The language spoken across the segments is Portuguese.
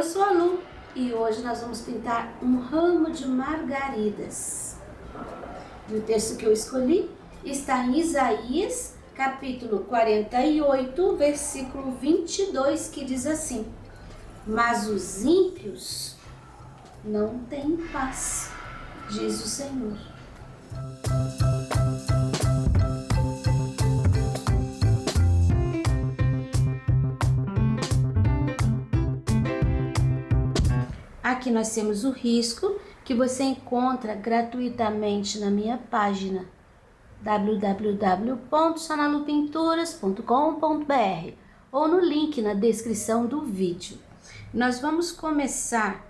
Eu sou a Lu e hoje nós vamos pintar um ramo de margaridas. E o texto que eu escolhi está em Isaías, capítulo 48, versículo 22, que diz assim: Mas os ímpios não têm paz, diz o Senhor. Aqui nós temos o risco que você encontra gratuitamente na minha página www.sonalupinturas.com.br ou no link na descrição do vídeo. Nós vamos começar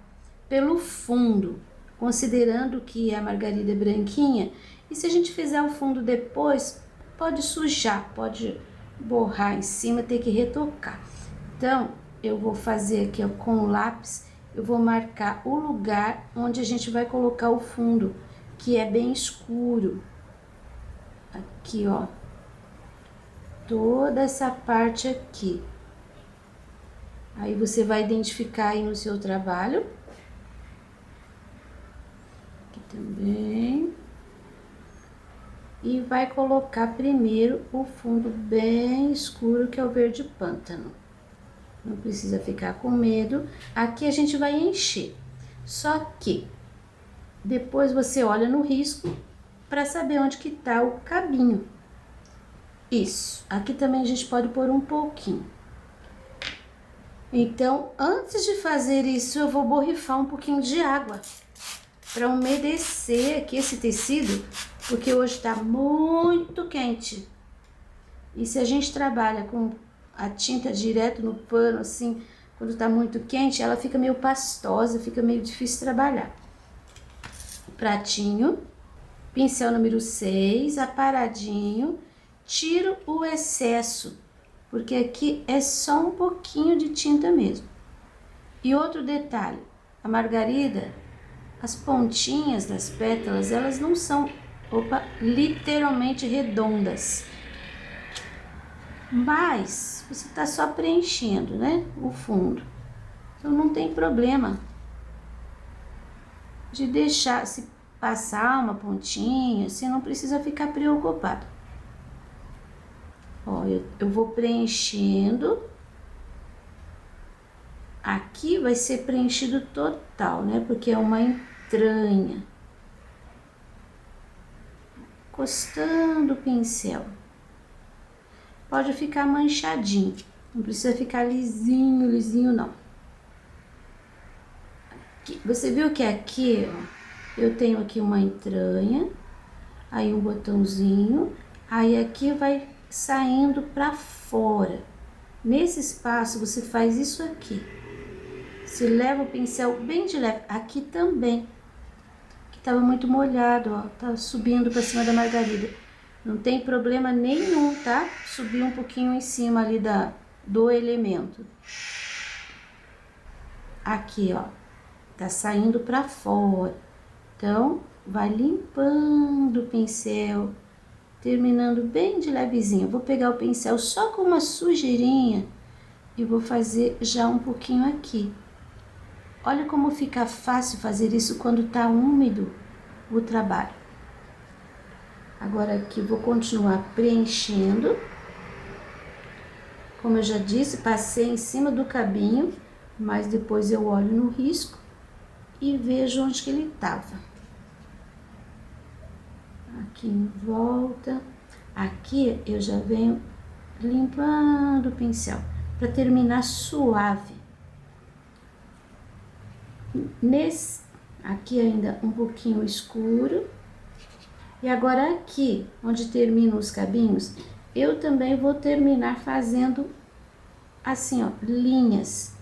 pelo fundo, considerando que a margarida é branquinha, e se a gente fizer o fundo depois, pode sujar, pode borrar em cima, ter que retocar. Então, eu vou fazer aqui ó, com o lápis. Eu vou marcar o lugar onde a gente vai colocar o fundo, que é bem escuro. Aqui, ó. Toda essa parte aqui. Aí você vai identificar aí no seu trabalho. Aqui também. E vai colocar primeiro o fundo bem escuro, que é o verde pântano. Não precisa ficar com medo. Aqui a gente vai encher. Só que depois você olha no risco para saber onde que tá o cabinho. Isso. Aqui também a gente pode pôr um pouquinho. Então, antes de fazer isso, eu vou borrifar um pouquinho de água para umedecer aqui esse tecido, porque hoje tá muito quente. E se a gente trabalha com a tinta direto no pano, assim, quando tá muito quente, ela fica meio pastosa, fica meio difícil trabalhar. Pratinho, pincel número 6, aparadinho, tiro o excesso, porque aqui é só um pouquinho de tinta mesmo. E outro detalhe, a margarida, as pontinhas das pétalas, elas não são, literalmente redondas. Mas você tá só preenchendo, né, o fundo. Então não tem problema de deixar, se passar uma pontinha, você não precisa ficar preocupado. Ó, eu vou preenchendo. Aqui vai ser preenchido total, né, porque é uma entranha. Encostando o pincel. Pode ficar manchadinho, não precisa ficar lisinho, lisinho não. Aqui, você viu que aqui, ó, eu tenho aqui uma entranha, aí um botãozinho, aí aqui vai saindo pra fora. Nesse espaço você faz isso aqui. Se leva o pincel bem de leve, aqui também, que tava muito molhado, ó, tá subindo pra cima da margarida. Não tem problema nenhum, tá? Subir um pouquinho em cima ali do elemento. Aqui, ó. Tá saindo pra fora. Então, vai limpando o pincel, terminando bem de levezinho. Vou pegar o pincel só com uma sujeirinha e vou fazer já um pouquinho aqui. Olha como fica fácil fazer isso quando tá úmido o trabalho. Agora aqui vou continuar preenchendo. Como eu já disse, passei em cima do cabinho, mas depois eu olho no risco e vejo onde que ele tava. Aqui em volta. Aqui eu já venho limpando o pincel para terminar suave. Aqui ainda um pouquinho escuro. E agora aqui, onde terminam os cabinhos, eu também vou terminar fazendo assim, ó, linhas.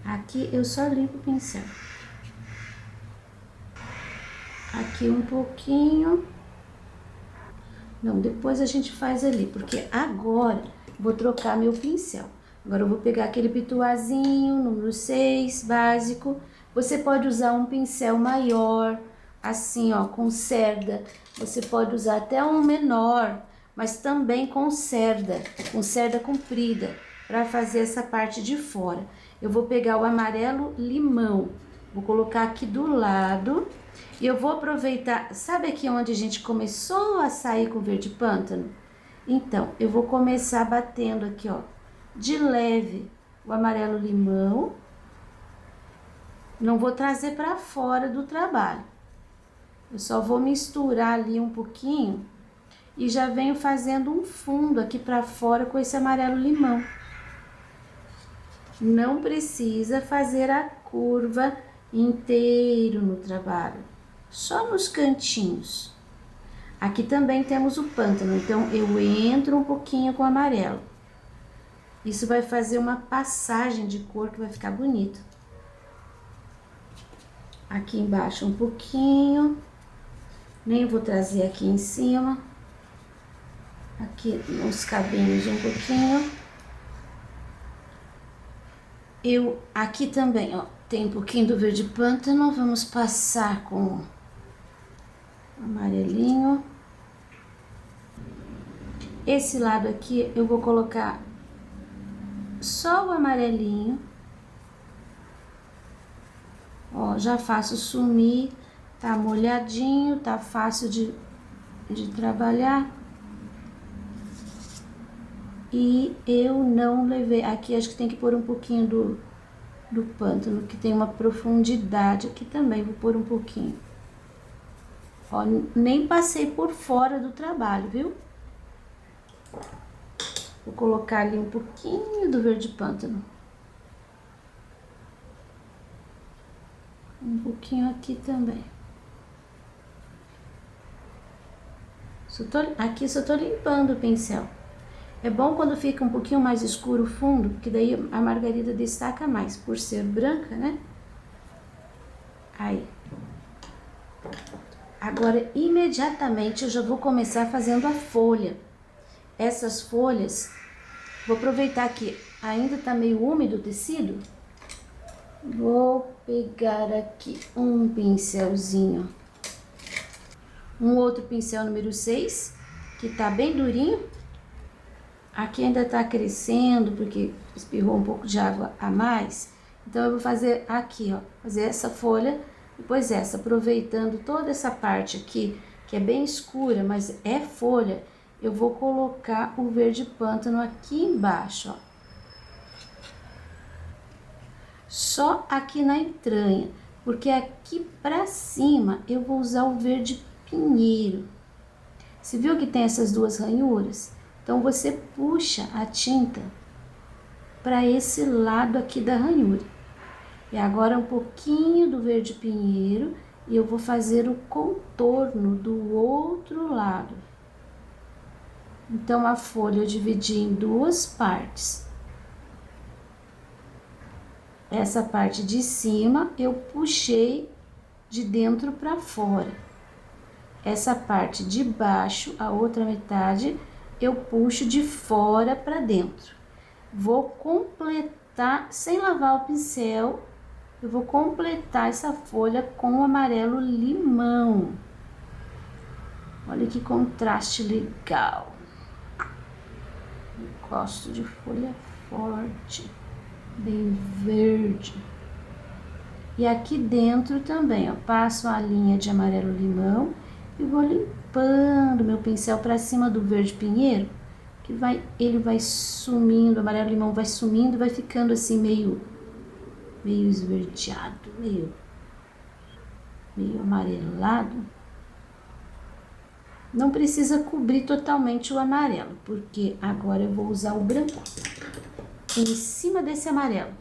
Aqui eu só limpo o pincel. Aqui um pouquinho. Não, depois a gente faz ali, porque agora vou trocar meu pincel. Agora eu vou pegar aquele pituazinho, número 6, básico. Você pode usar um pincel maior, assim, ó, com cerda. Você pode usar até um menor, mas também com cerda comprida, para fazer essa parte de fora. eu vou pegar o amarelo limão, vou colocar aqui do lado e eu vou aproveitar, sabe aqui onde a gente começou a sair com o verde pântano? Então, eu vou começar batendo aqui, ó, de leve o amarelo limão, não vou trazer para fora do trabalho, eu só vou misturar ali um pouquinho e já venho fazendo um fundo aqui para fora com esse amarelo limão. Não precisa fazer a curva inteiro no trabalho, só nos cantinhos. Aqui também temos o pântano, então eu entro um pouquinho com amarelo. Isso vai fazer uma passagem de cor que vai ficar bonito. Aqui embaixo um pouquinho, nem vou trazer aqui em cima. Aqui nos cabinhos um pouquinho. Aqui também, ó, tem um pouquinho do verde pântano, vamos passar com amarelinho. Esse lado aqui eu vou colocar só o amarelinho. Ó, já faço sumir, tá molhadinho, tá fácil de trabalhar. E eu não levei, aqui acho que tem que pôr um pouquinho do pântano, que tem uma profundidade, aqui também vou pôr um pouquinho. Ó, nem passei por fora do trabalho, viu? Vou colocar ali um pouquinho do verde pântano. Um pouquinho aqui também. Aqui só tô limpando o pincel. É bom quando fica um pouquinho mais escuro o fundo, porque daí a margarida destaca mais, por ser branca, né? Aí. Agora, imediatamente, eu já vou começar fazendo a folha. Essas folhas, vou aproveitar que ainda tá meio úmido o tecido. Vou pegar aqui um pincelzinho. Um outro pincel número 6, que tá bem durinho. Aqui ainda tá crescendo, porque espirrou um pouco de água a mais. Então, eu vou fazer aqui, ó, fazer essa folha, depois essa, aproveitando toda essa parte aqui, que é bem escura, mas é folha, eu vou colocar o verde pântano aqui embaixo, ó. Só aqui na entranha, porque aqui pra cima eu vou usar o verde pinheiro. Você viu que tem essas duas ranhuras? Então, você puxa a tinta para esse lado aqui da ranhura. E agora um pouquinho do verde pinheiro e eu vou fazer o contorno do outro lado. Então, a folha eu dividi em duas partes. Essa parte de cima eu puxei de dentro para fora. Essa parte de baixo, a outra metade, eu puxo de fora para dentro. Vou completar, sem lavar o pincel, eu vou completar essa folha com o amarelo limão. Olha que contraste legal. Eu gosto de folha forte, bem verde. E aqui dentro também, ó, passo a linha de amarelo limão e vou limpando meu pincel para cima do verde pinheiro, que ele vai sumindo, o amarelo limão vai sumindo, vai ficando assim meio esverdeado, meio amarelado. Não precisa cobrir totalmente o amarelo, porque agora eu vou usar o branco em cima desse amarelo.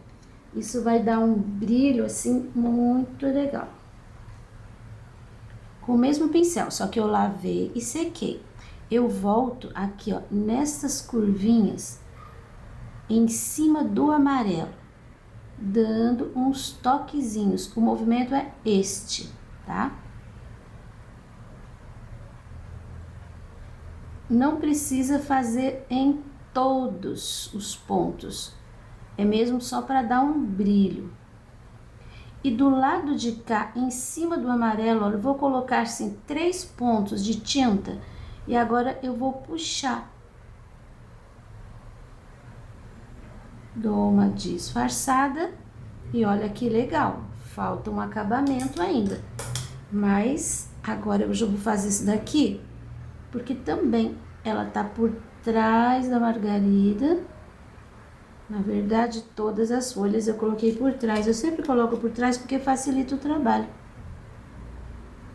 Isso vai dar um brilho assim muito legal. Com o mesmo pincel, só que eu lavei e sequei. Eu volto aqui, ó, nessas curvinhas em cima do amarelo, dando uns toquezinhos. O movimento é este, tá? Não precisa fazer em todos os pontos, é mesmo só para dar um brilho. E do lado de cá, em cima do amarelo, ó, eu vou colocar assim 3 pontos de tinta e agora eu vou puxar. Dou uma disfarçada e olha que legal, falta um acabamento ainda. Mas agora eu já vou fazer isso daqui, porque também ela tá por trás da margarida. Na verdade, todas as folhas eu coloquei por trás. Eu sempre coloco por trás porque facilita o trabalho.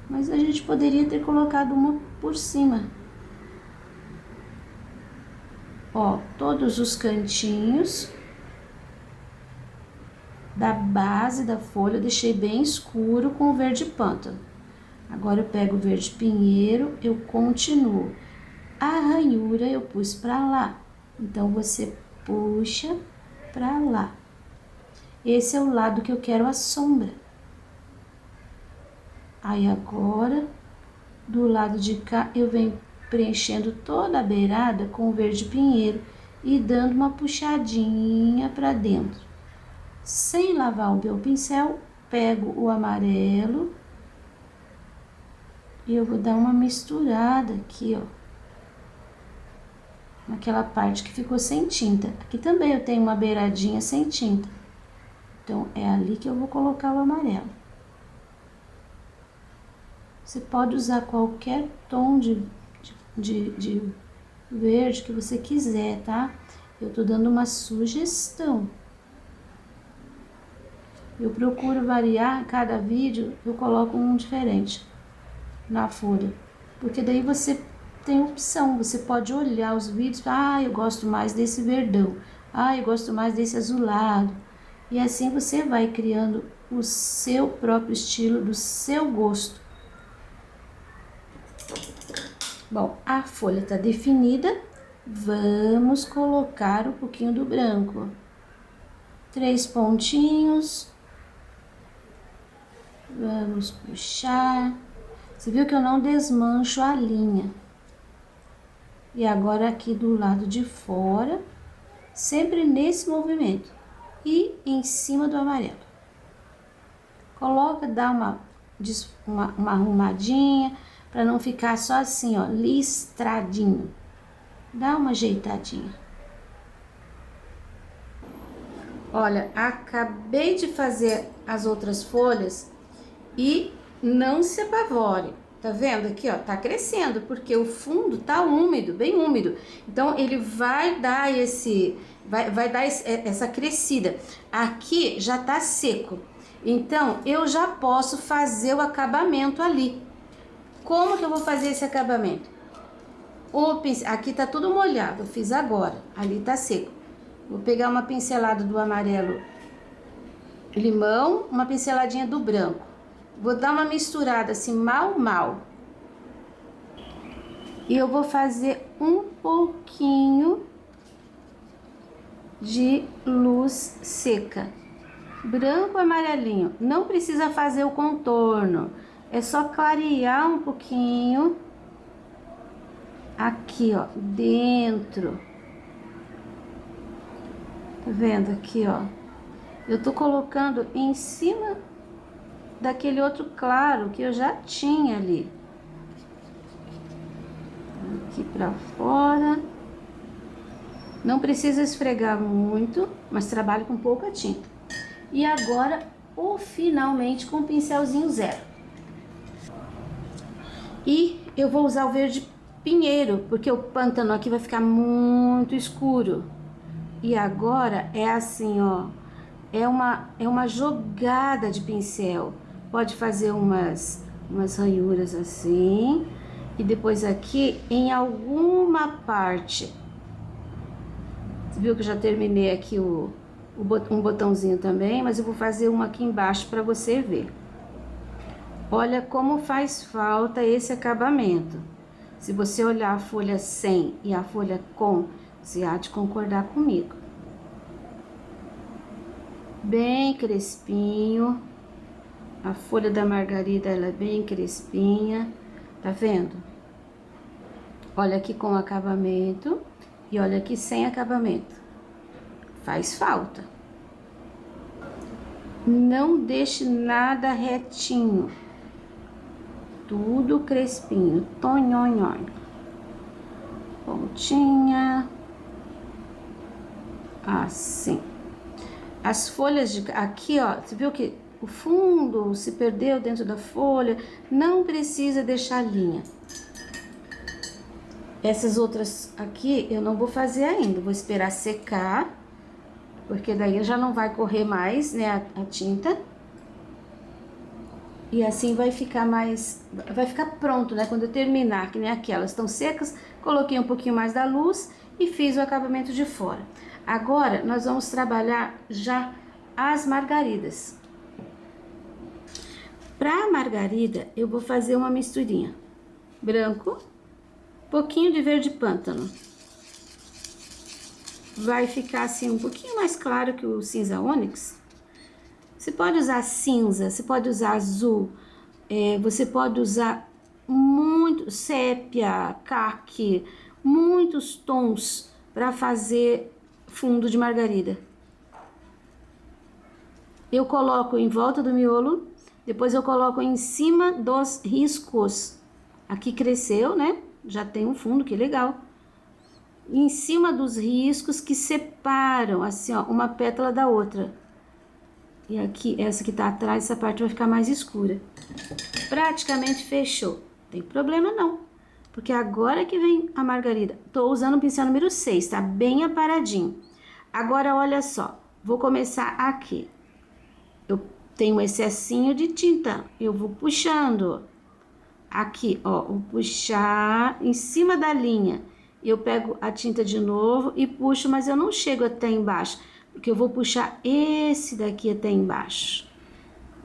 Mas a gente poderia ter colocado uma por cima. Ó, todos os cantinhos da base da folha eu deixei bem escuro com o verde pântano. Agora eu pego o verde pinheiro, eu continuo. A ranhura eu pus pra lá, então você puxa pra lá. Esse é o lado que eu quero a sombra. Aí agora, do lado de cá, eu venho preenchendo toda a beirada com o verde pinheiro e dando uma puxadinha pra dentro. Sem lavar o meu pincel, pego o amarelo e eu vou dar uma misturada aqui, ó, naquela parte que ficou sem tinta. Aqui também eu tenho uma beiradinha sem tinta, então é ali que eu vou colocar o amarelo. Você pode usar qualquer tom de verde que você quiser, tá? Eu tô dando uma sugestão. Eu procuro variar, cada vídeo eu coloco um diferente na folha, porque daí você tem opção, você pode olhar os vídeos e falar, ah, eu gosto mais desse verdão, ah, eu gosto mais desse azulado, e assim você vai criando o seu próprio estilo, do seu gosto. Bom, a folha tá definida, vamos colocar um pouquinho do branco. 3 pontinhos, vamos puxar. Você viu que eu não desmancho a linha. E agora aqui do lado de fora, sempre nesse movimento. E em cima do amarelo. Coloca, dá uma arrumadinha, para não ficar só assim, ó, listradinho. Dá uma ajeitadinha. Olha, acabei de fazer as outras folhas e não se apavore. Tá vendo aqui, ó? Tá crescendo, porque o fundo tá úmido, bem úmido. Então, ele vai dar essa crescida. Aqui já tá seco. Então, eu já posso fazer o acabamento ali. Como que eu vou fazer esse acabamento? Aqui tá tudo molhado, eu fiz agora. Ali tá seco. Vou pegar uma pincelada do amarelo limão, uma pinceladinha do branco. Vou dar uma misturada assim, mal. E eu vou fazer um pouquinho de luz seca. Branco e amarelinho. Não precisa fazer o contorno. É só clarear um pouquinho. Aqui, ó, dentro. Tá vendo aqui, ó? Eu tô colocando em cima daquele outro claro que eu já tinha ali. Aqui pra fora. Não precisa esfregar muito, mas trabalho com pouca tinta. E agora, finalmente, com o pincelzinho zero. E eu vou usar o verde pinheiro, porque o pântano aqui vai ficar muito escuro. E agora é assim, ó, é uma jogada de pincel. Pode fazer umas ranhuras assim, e depois aqui em alguma parte. Você viu que eu já terminei aqui um botãozinho também, mas eu vou fazer uma aqui embaixo para você ver. Olha como faz falta esse acabamento. Se você olhar a folha sem e a folha com, você há de concordar comigo. Bem crespinho. A folha da margarida, ela é bem crespinha. Tá vendo? Olha aqui com acabamento e olha aqui sem acabamento. Faz falta. Não deixe nada retinho. Tudo crespinho, tonhonhon. Pontinha. Assim. as folhas de aqui, ó, você viu que o fundo se perdeu dentro da folha, não precisa deixar linha. Essas outras aqui eu não vou fazer ainda, vou esperar secar, porque daí já não vai correr mais, né, a tinta. E assim vai ficar mais, vai ficar pronto, né, quando eu terminar, que nem aquelas estão secas, coloquei um pouquinho mais da luz e fiz o acabamento de fora. Agora, nós vamos trabalhar já as margaridas. Para a margarida, eu vou fazer uma misturinha. Branco, pouquinho de verde pântano. Vai ficar assim um pouquinho mais claro que o cinza ônix. Você pode usar cinza, você pode usar azul, você pode usar muito sépia, caqui, muitos tons para fazer fundo de margarida. Eu coloco em volta do miolo, depois eu coloco em cima dos riscos. Aqui cresceu, né? Já tem um fundo, que legal. Em cima dos riscos que separam, assim, ó, uma pétala da outra. E aqui, essa que tá atrás, essa parte vai ficar mais escura. Praticamente fechou. Tem problema não, porque agora que vem a margarida. Tô usando o pincel número 6, tá bem aparadinho. Agora, olha só, vou começar aqui. Eu tenho um excessinho de tinta, eu vou puxando. Aqui, ó, vou puxar em cima da linha. Eu pego a tinta de novo e puxo, mas eu não chego até embaixo, porque eu vou puxar esse daqui até embaixo.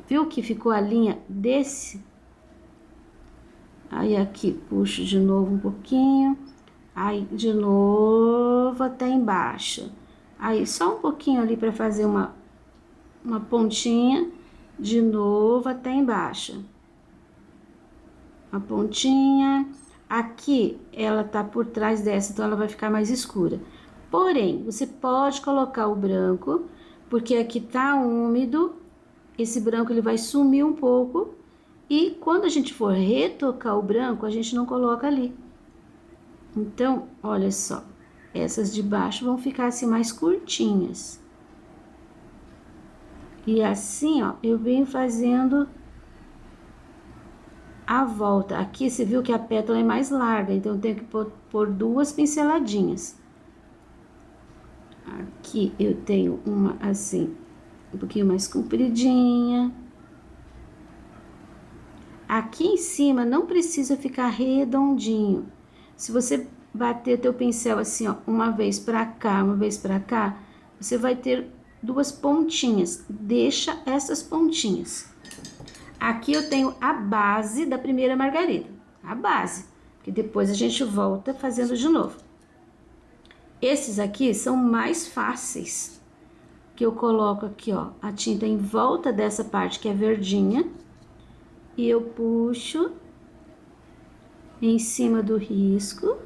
Viu que ficou a linha desse? Aí aqui, puxo de novo um pouquinho. Aí, de novo até embaixo. Aí, só um pouquinho ali para fazer uma pontinha. De novo até embaixo. Uma pontinha. Aqui, ela tá por trás dessa, então ela vai ficar mais escura. Porém, você pode colocar o branco, porque aqui tá úmido. Esse branco, ele vai sumir um pouco. E quando a gente for retocar o branco, a gente não coloca ali. Então, olha só. Essas de baixo vão ficar assim mais curtinhas. E assim, ó, eu venho fazendo a volta. Aqui você viu que a pétala é mais larga, então eu tenho que pôr duas pinceladinhas. Aqui eu tenho uma assim, um pouquinho mais compridinha. Aqui em cima não precisa ficar redondinho. Se você bater teu pincel assim, ó, uma vez pra cá, uma vez pra cá, você vai ter duas pontinhas. Deixa essas pontinhas. Aqui eu tenho a base da primeira margarida, a base, que depois a gente volta fazendo de novo. Esses aqui são mais fáceis, que eu coloco aqui, ó, a tinta em volta dessa parte que é verdinha, e eu puxo em cima do risco,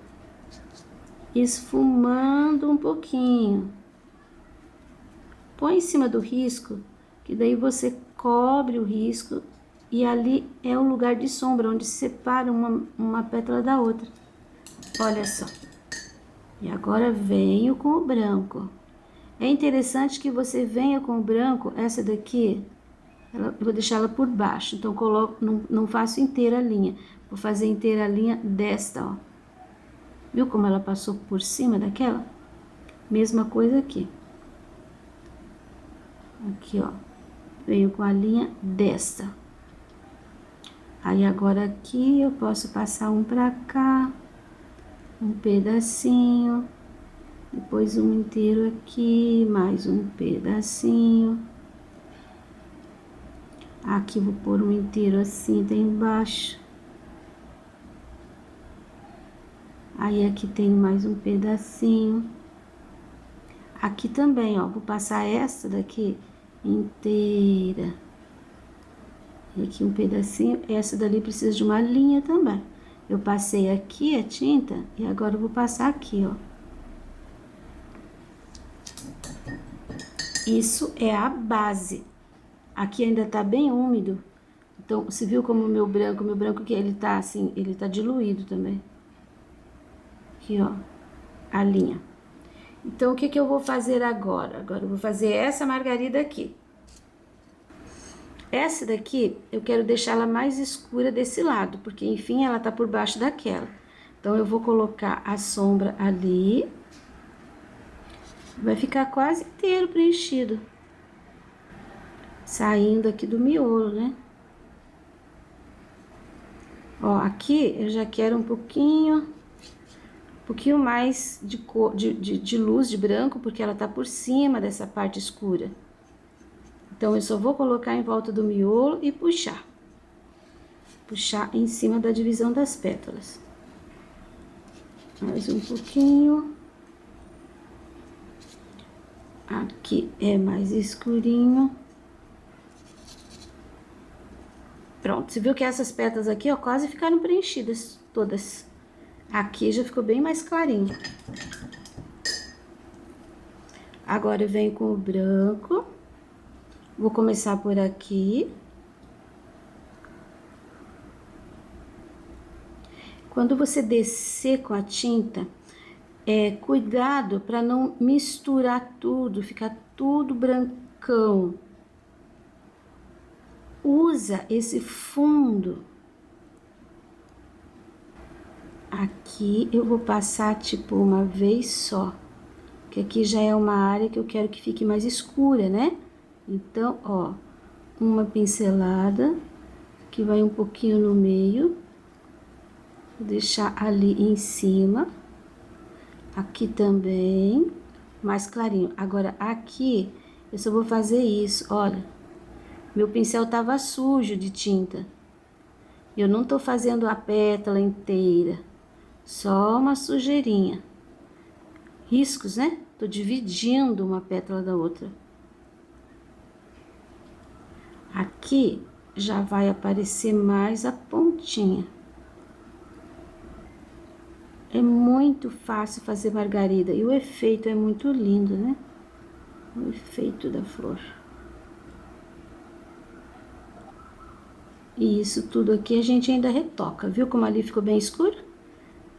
esfumando um pouquinho. Põe em cima do risco, que daí você cobre o risco. E ali é o lugar de sombra, onde separa uma pétala da outra. Olha só. E agora venho com o branco. É interessante que você venha com o branco, essa daqui, eu vou deixar ela por baixo. Então, coloco, não faço inteira a linha. Vou fazer inteira a linha desta, ó. Viu como ela passou por cima daquela? Mesma coisa aqui. Aqui, ó. Venho com a linha desta. Aí, agora aqui, eu posso passar um pra cá, um pedacinho, depois um inteiro aqui, mais um pedacinho. Aqui, vou pôr um inteiro assim, até embaixo. Aí, aqui tem mais um pedacinho. Aqui também, ó, vou passar essa daqui inteira. E aqui um pedacinho, essa dali precisa de uma linha também. Eu passei aqui a tinta e agora eu vou passar aqui, ó. Isso é a base. Aqui ainda tá bem úmido. Então, você viu como o meu branco que ele tá assim, ele tá diluído também. Aqui, ó, a linha. Então, o que que eu vou fazer agora? Agora eu vou fazer essa margarida aqui. Essa daqui, eu quero deixar ela mais escura desse lado, porque, enfim, ela tá por baixo daquela. Então, eu vou colocar a sombra ali. Vai ficar quase inteiro preenchido. Saindo aqui do miolo, né? Ó, aqui eu já quero um pouquinho mais de cor, de luz de branco, porque ela tá por cima dessa parte escura. Então, eu só vou colocar em volta do miolo e puxar. Puxar em cima da divisão das pétalas. Mais um pouquinho. Aqui é mais escurinho. Pronto, você viu que essas pétalas aqui, ó, quase ficaram preenchidas todas. Aqui já ficou bem mais clarinho. Agora eu venho com o branco. Vou começar por aqui. Quando você descer com a tinta, cuidado para não misturar tudo, ficar tudo brancão. Usa esse fundo. Aqui eu vou passar tipo uma vez só, porque aqui já é uma área que eu quero que fique mais escura, né? Então, ó, uma pincelada, que vai um pouquinho no meio, vou deixar ali em cima, aqui também, mais clarinho. Agora, aqui, eu só vou fazer isso, olha, meu pincel tava sujo de tinta, eu não tô fazendo a pétala inteira, só uma sujeirinha, riscos, né? Tô dividindo uma pétala da outra. Aqui já vai aparecer mais a pontinha. É muito fácil fazer margarida e o efeito é muito lindo, né? O efeito da flor. E isso tudo aqui a gente ainda retoca, viu como ali ficou bem escuro?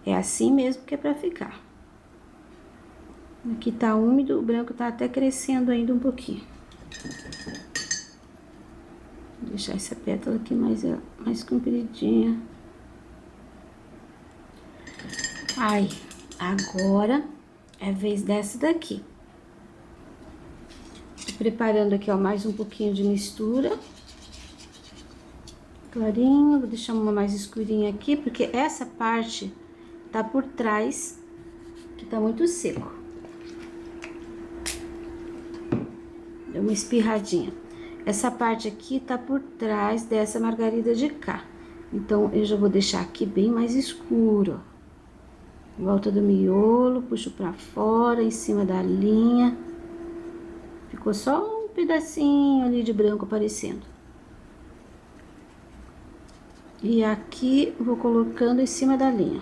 É assim mesmo que é pra ficar. Aqui tá úmido, o branco tá até crescendo ainda um pouquinho. Vou deixar essa pétala aqui mais compridinha. Ai, agora é vez dessa daqui. Tô preparando aqui, ó, mais um pouquinho de mistura. Clarinho, vou deixar uma mais escurinha aqui, porque essa parte tá por trás, que tá muito seco. Deu uma espirradinha. Essa parte aqui tá por trás dessa margarida de cá. Então, eu já vou deixar aqui bem mais escuro, ó. Em volta do miolo, puxo pra fora, em cima da linha. Ficou só um pedacinho ali de branco aparecendo. E aqui, vou colocando em cima da linha.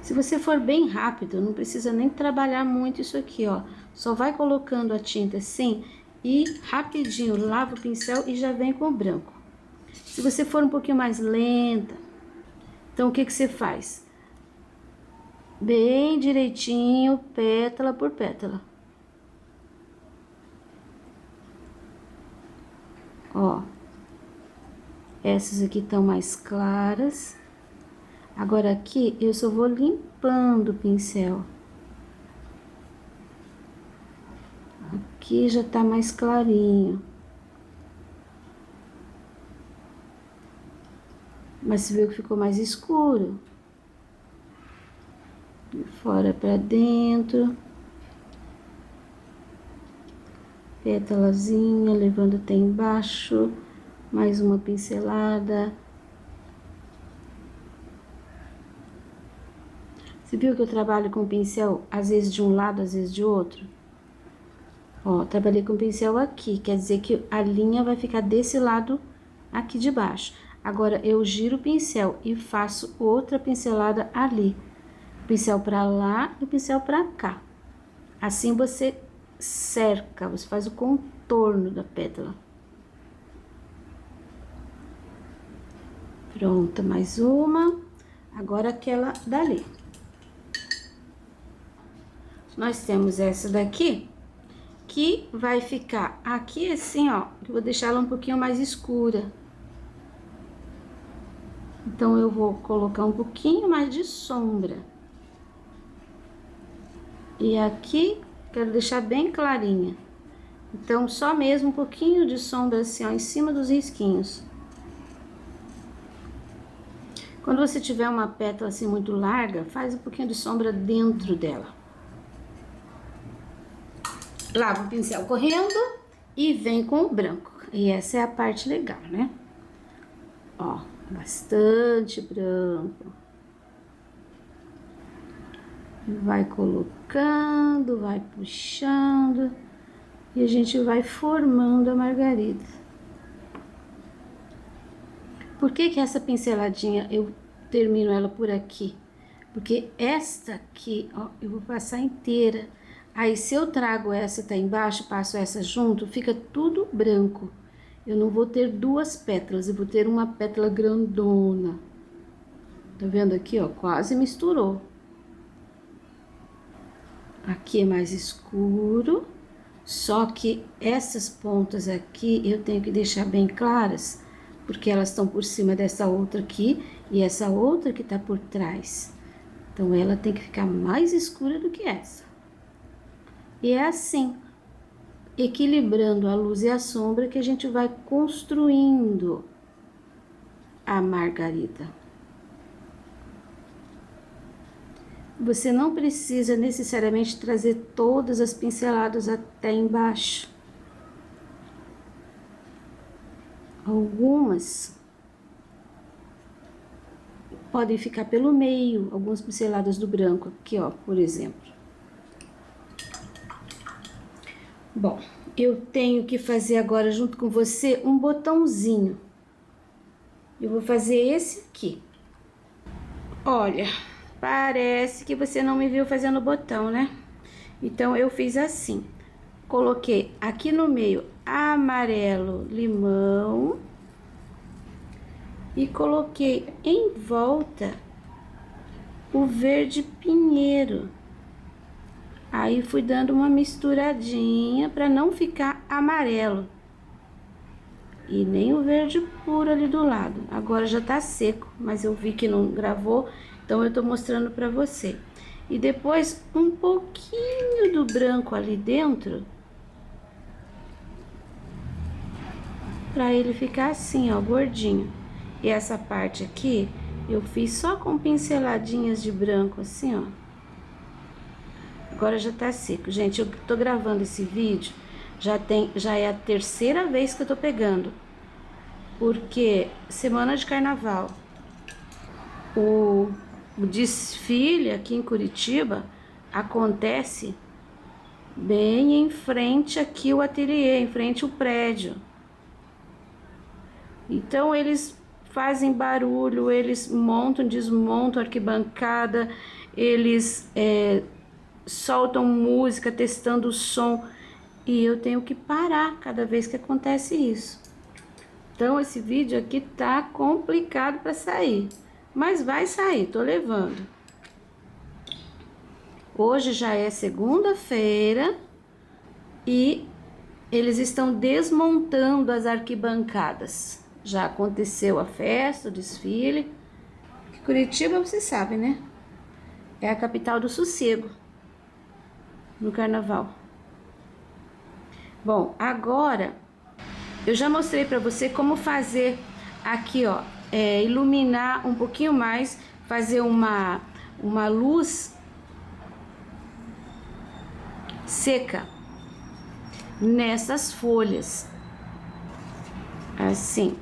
Se você for bem rápido, não precisa nem trabalhar muito isso aqui, ó. Só vai colocando a tinta assim e rapidinho lava o pincel e já vem com o branco. Se você for um pouquinho mais lenta, então o que que você faz? Bem direitinho, pétala por pétala. Ó, essas aqui estão mais claras. Agora aqui eu só vou limpando o pincel. Aqui já tá mais clarinho. Mas você viu que ficou mais escuro? De fora pra dentro. Pétalazinha, levando até embaixo. Mais uma pincelada. Você viu que eu trabalho com o pincel, às vezes de um lado, às vezes de outro? Ó, trabalhei com o pincel aqui, quer dizer que a linha vai ficar desse lado aqui de baixo. Agora, eu giro o pincel e faço outra pincelada ali. Pincel pra lá e pincel pra cá. Assim você cerca, você faz o contorno da pétala. Pronto, mais uma. Agora aquela dali. nós temos essa daqui, que vai ficar aqui assim, ó. Eu vou deixar ela um pouquinho mais escura. Então, eu vou colocar um pouquinho mais de sombra. E aqui, quero deixar bem clarinha. Então, só mesmo um pouquinho de sombra assim, ó, em cima dos risquinhos. Quando você tiver uma pétala assim muito larga, faz um pouquinho de sombra dentro dela. Lava o pincel correndo e vem com o branco. E essa é a parte legal, né? Ó, bastante branco. Vai colocando, vai puxando e a gente vai formando a margarida. Por que que essa pinceladinha eu termino ela por aqui? Porque esta aqui, ó, eu vou passar inteira. Aí, se eu trago essa tá embaixo, passo essa junto, fica tudo branco. Eu não vou ter duas pétalas, eu vou ter uma pétala grandona. Tá vendo aqui, ó? Quase misturou. Aqui é mais escuro, só que essas pontas aqui eu tenho que deixar bem claras, porque elas estão por cima dessa outra aqui e essa outra que tá por trás. Então, ela tem que ficar mais escura do que essa. E é assim, equilibrando a luz e a sombra, que a gente vai construindo a margarida. Você não precisa necessariamente trazer todas as pinceladas até embaixo. Algumas podem ficar pelo meio, algumas pinceladas do branco, aqui, ó, por exemplo. Bom, eu tenho que fazer agora junto com você um botãozinho. Eu vou fazer esse aqui. Olha, parece que você não me viu fazendo o botão, né? Então, eu fiz assim. Coloquei aqui no meio amarelo limão e coloquei em volta o verde pinheiro. Aí, fui dando uma misturadinha para não ficar amarelo. E nem o verde puro ali do lado. Agora já tá seco, mas eu vi que não gravou, então eu tô mostrando pra você. E depois, um pouquinho do branco ali dentro. Pra ele ficar assim, ó, gordinho. E essa parte aqui, eu fiz só com pinceladinhas de branco, assim, ó. Agora já tá seco. Gente, eu tô gravando esse vídeo, já é a terceira vez que eu tô pegando. Porque semana de carnaval, o desfile aqui em Curitiba acontece bem em frente aqui o ateliê, em frente o prédio. Então, eles fazem barulho, eles montam, desmontam a arquibancada, eles soltam música, testando o som, e eu tenho que parar cada vez que acontece isso. Então, esse vídeo aqui tá complicado para sair, mas vai sair, tô levando. Hoje já é segunda-feira e eles estão desmontando as arquibancadas. Já aconteceu a festa, o desfile. Curitiba, você sabe, né? É a capital do sossego no carnaval. Bom, agora eu já mostrei pra você como fazer aqui, ó, iluminar um pouquinho mais, fazer uma luz seca nessas folhas, assim.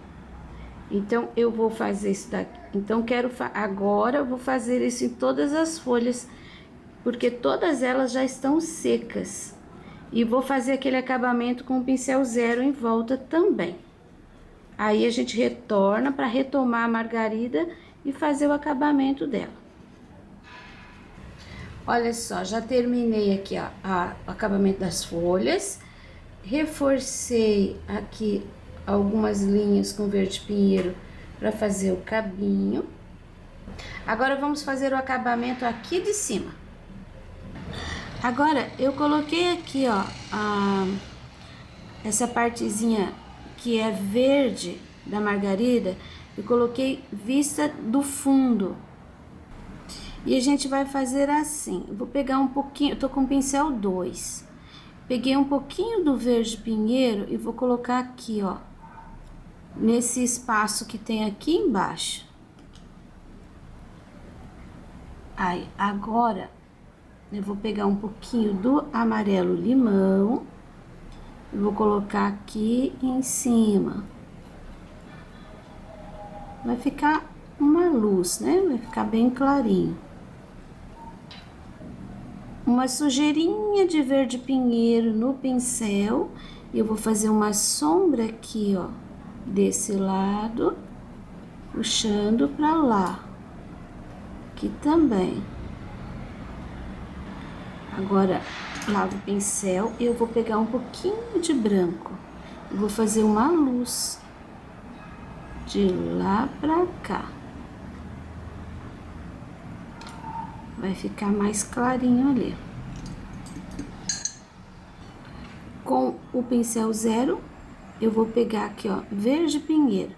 Então, eu vou fazer isso daqui. Então, agora eu vou fazer isso em todas as folhas, porque todas elas já estão secas. E vou fazer aquele acabamento com o pincel zero em volta também. Aí, a gente retorna para retomar a margarida e fazer o acabamento dela. Olha só, já terminei aqui, ó, o acabamento das folhas. Reforcei aqui algumas linhas com verde pinheiro para fazer o cabinho. Agora, vamos fazer o acabamento aqui de cima. Agora, eu coloquei aqui, ó, essa partezinha que é verde da margarida, eu coloquei vista do fundo. E a gente vai fazer assim, eu vou pegar um pouquinho, eu tô com o pincel 2. Peguei um pouquinho do verde pinheiro e vou colocar aqui, ó, nesse espaço que tem aqui embaixo. Aí, agora, eu vou pegar um pouquinho do amarelo limão e vou colocar aqui em cima. Vai ficar uma luz, né? Vai ficar bem clarinho. Uma sujeirinha de verde pinheiro no pincel. E eu vou fazer uma sombra aqui, ó, desse lado, puxando pra lá. Aqui também. Agora, lavo o pincel e eu vou pegar um pouquinho de branco. Eu vou fazer uma luz de lá pra cá. Vai ficar mais clarinho ali. Com o pincel 0, eu vou pegar aqui, ó, verde pinheiro.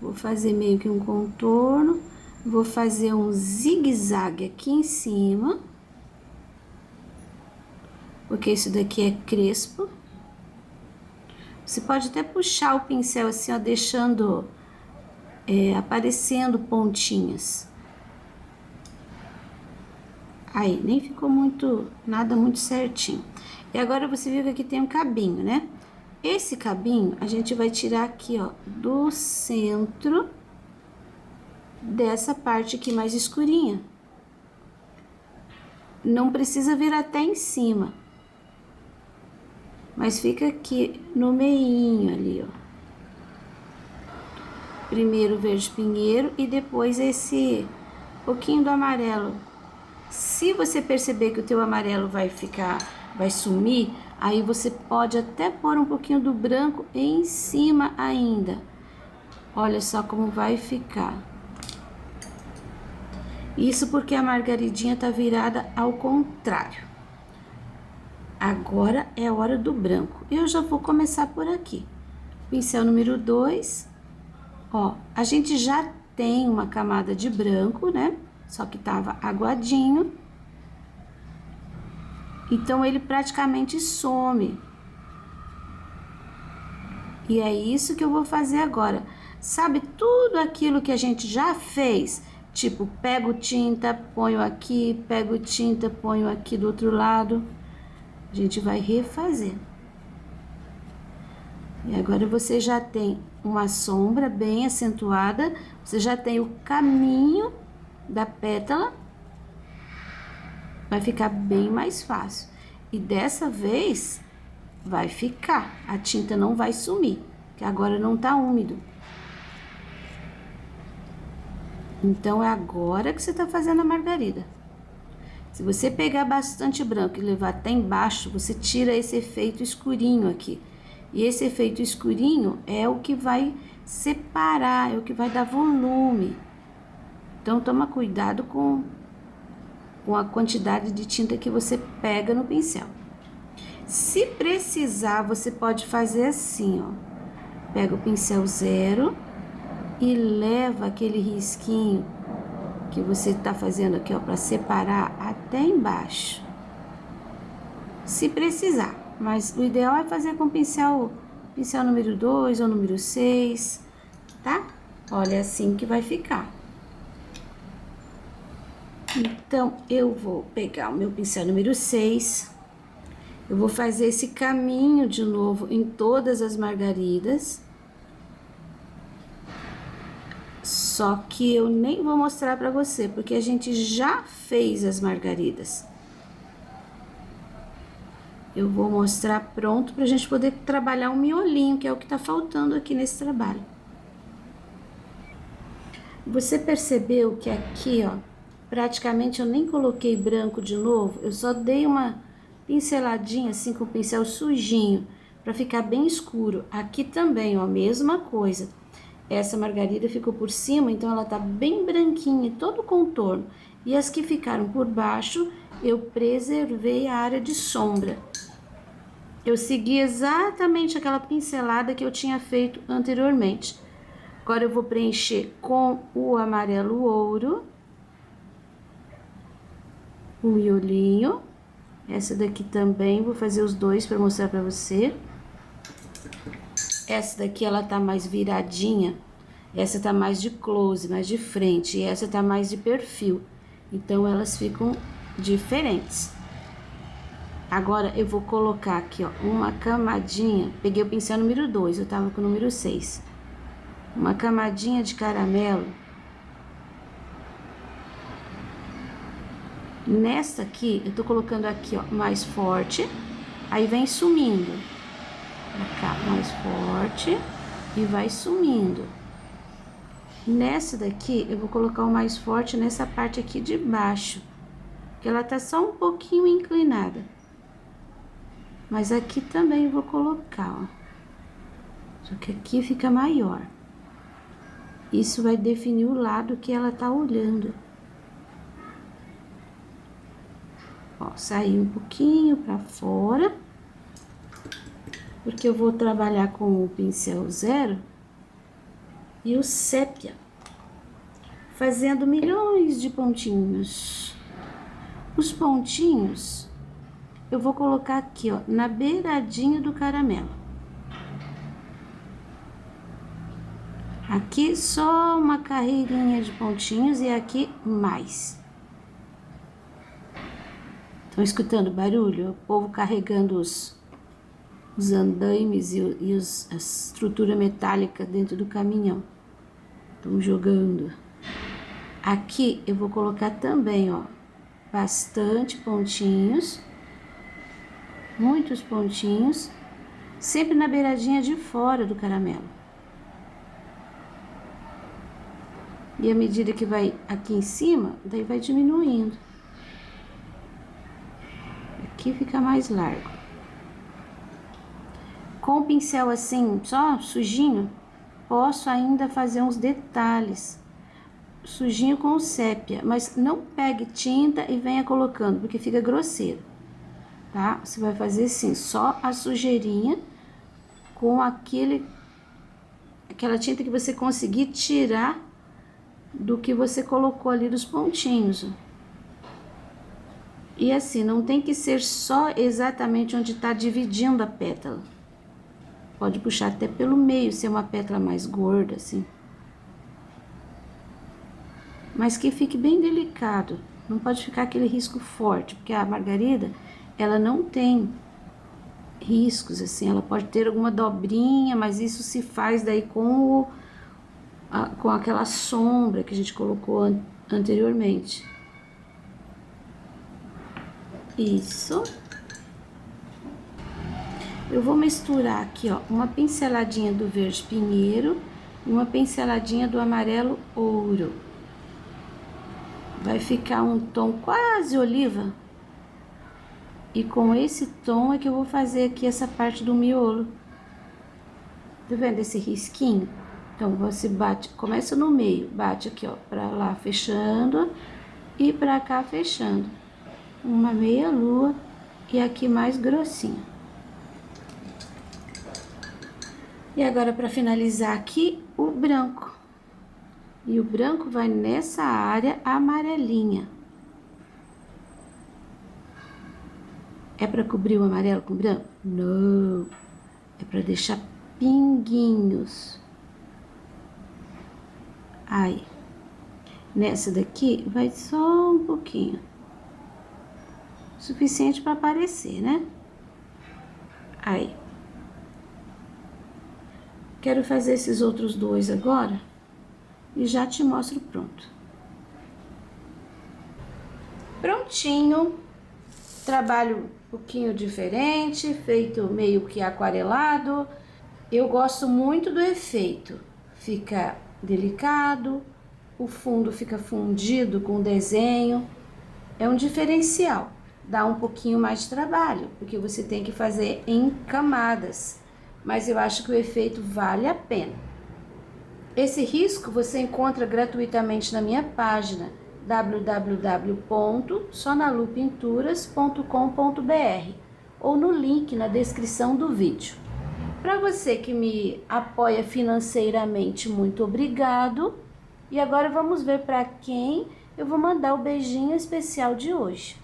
Vou fazer meio que um contorno. Vou fazer um zigue-zague aqui em cima. Porque isso daqui é crespo. Você pode até puxar o pincel assim, ó, deixando aparecendo pontinhas. Aí, nem ficou nada muito certinho. E agora você viu que aqui tem um cabinho, né? Esse cabinho a gente vai tirar aqui, ó, do centro dessa parte aqui mais escurinha. Não precisa vir até em cima. Mas fica aqui no meinho ali, ó. Primeiro o verde pinheiro e depois esse pouquinho do amarelo. Se você perceber que o teu amarelo vai sumir, aí você pode até pôr um pouquinho do branco em cima ainda. Olha só como vai ficar. Isso porque a margaridinha tá virada ao contrário. Agora é a hora do branco. Eu já vou começar por aqui. Pincel número 2. Ó, a gente já tem uma camada de branco, né? Só que tava aguadinho. Então, ele praticamente some. E é isso que eu vou fazer agora. Sabe tudo aquilo que a gente já fez? Tipo, pego tinta, ponho aqui, pego tinta, ponho aqui do outro lado. A gente vai refazer. E agora você já tem uma sombra bem acentuada, você já tem o caminho da pétala, vai ficar bem mais fácil. E dessa vez vai ficar, a tinta não vai sumir, que agora não tá úmido. Então é agora que você tá fazendo a margarida. Se você pegar bastante branco e levar até embaixo, você tira esse efeito escurinho aqui. E esse efeito escurinho é o que vai separar, é o que vai dar volume. Então, toma cuidado com a quantidade de tinta que você pega no pincel. Se precisar, você pode fazer assim, ó. Pega o pincel 0 e leva aquele risquinho que você tá fazendo aqui, ó, para separar até embaixo. Se precisar, mas o ideal é fazer com pincel número 2 ou número 6, tá? Olha, assim que vai ficar. Então, eu vou pegar o meu pincel número 6, eu vou fazer esse caminho de novo em todas as margaridas. Só que eu nem vou mostrar pra você, porque a gente já fez as margaridas. Eu vou mostrar pronto pra gente poder trabalhar o miolinho, que é o que tá faltando aqui nesse trabalho. Você percebeu que aqui, ó, praticamente eu nem coloquei branco de novo, eu só dei uma pinceladinha assim com o pincel sujinho, pra ficar bem escuro. Aqui também, ó, mesma coisa. Essa margarida ficou por cima, então ela tá bem branquinha, todo o contorno. E as que ficaram por baixo, eu preservei a área de sombra. Eu segui exatamente aquela pincelada que eu tinha feito anteriormente. Agora eu vou preencher com o amarelo ouro, o miolinho. Essa daqui também, vou fazer os dois para mostrar para você. Essa daqui, ela tá mais viradinha. Essa tá mais de close, mais de frente. E essa tá mais de perfil. Então, elas ficam diferentes. Agora, eu vou colocar aqui, ó, uma camadinha. Peguei o pincel número 2, eu tava com o número 6. Uma camadinha de caramelo. Nesta aqui, eu tô colocando aqui, ó, mais forte. Aí vem sumindo. Pra cá, mais forte. E vai sumindo. Nessa daqui, eu vou colocar o mais forte nessa parte aqui de baixo. Que ela tá só um pouquinho inclinada. Mas aqui também eu vou colocar, ó. Só que aqui fica maior. Isso vai definir o lado que ela tá olhando. Ó, sair um pouquinho pra fora. Porque eu vou trabalhar com o pincel 0 e o sépia. Fazendo milhões de pontinhos. Os pontinhos, eu vou colocar aqui, ó, na beiradinha do caramelo. Aqui só uma carreirinha de pontinhos e aqui mais. Estão escutando barulho? O povo carregando os andaimes e a estrutura metálica dentro do caminhão. Estão jogando. Aqui eu vou colocar também, ó, bastante pontinhos. Muitos pontinhos. Sempre na beiradinha de fora do caramelo. E à medida que vai aqui em cima, daí vai diminuindo. Aqui fica mais largo. Com o pincel assim, só sujinho, posso ainda fazer uns detalhes. Sujinho com sépia, mas não pegue tinta e venha colocando, porque fica grosseiro, tá? Você vai fazer assim, só a sujeirinha com aquela tinta que você conseguir tirar do que você colocou ali dos pontinhos. E assim, não tem que ser só exatamente onde tá dividindo a pétala. Pode puxar até pelo meio, ser uma pétala mais gorda, assim. Mas que fique bem delicado. Não pode ficar aquele risco forte, porque a margarida, ela não tem riscos, assim. Ela pode ter alguma dobrinha, mas isso se faz daí com aquela sombra que a gente colocou anteriormente. Isso. Eu vou misturar aqui, ó, uma pinceladinha do verde pinheiro e uma pinceladinha do amarelo ouro. Vai ficar um tom quase oliva. E com esse tom é que eu vou fazer aqui essa parte do miolo. Tá vendo esse risquinho? Então, você bate, começa no meio, bate aqui, ó, pra lá fechando e pra cá fechando. Uma meia lua e aqui mais grossinha. E agora, para finalizar aqui, o branco. E o branco vai nessa área amarelinha. É para cobrir o amarelo com branco? Não. É para deixar pinguinhos. Aí. Nessa daqui, vai só um pouquinho. Suficiente para aparecer, né? Aí. Quero fazer esses outros dois agora e já te mostro pronto. Prontinho. Trabalho um pouquinho diferente, feito meio que aquarelado. Eu gosto muito do efeito. Fica delicado, o fundo fica fundido com o desenho. É um diferencial. Dá um pouquinho mais de trabalho, porque você tem que fazer em camadas. Mas eu acho que o efeito vale a pena. Esse risco você encontra gratuitamente na minha página, www.sonalupinturas.com.br ou no link na descrição do vídeo. Para você que me apoia financeiramente, muito obrigado. E agora vamos ver para quem eu vou mandar o beijinho especial de hoje.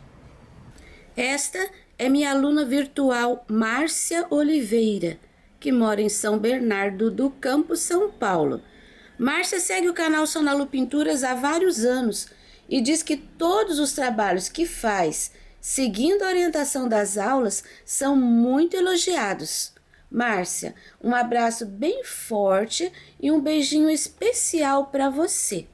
Esta é minha aluna virtual Márcia Oliveira, que mora em São Bernardo do Campo, São Paulo. Márcia segue o canal Sonalu Pinturas há vários anos e diz que todos os trabalhos que faz, seguindo a orientação das aulas, são muito elogiados. Márcia, um abraço bem forte e um beijinho especial para você.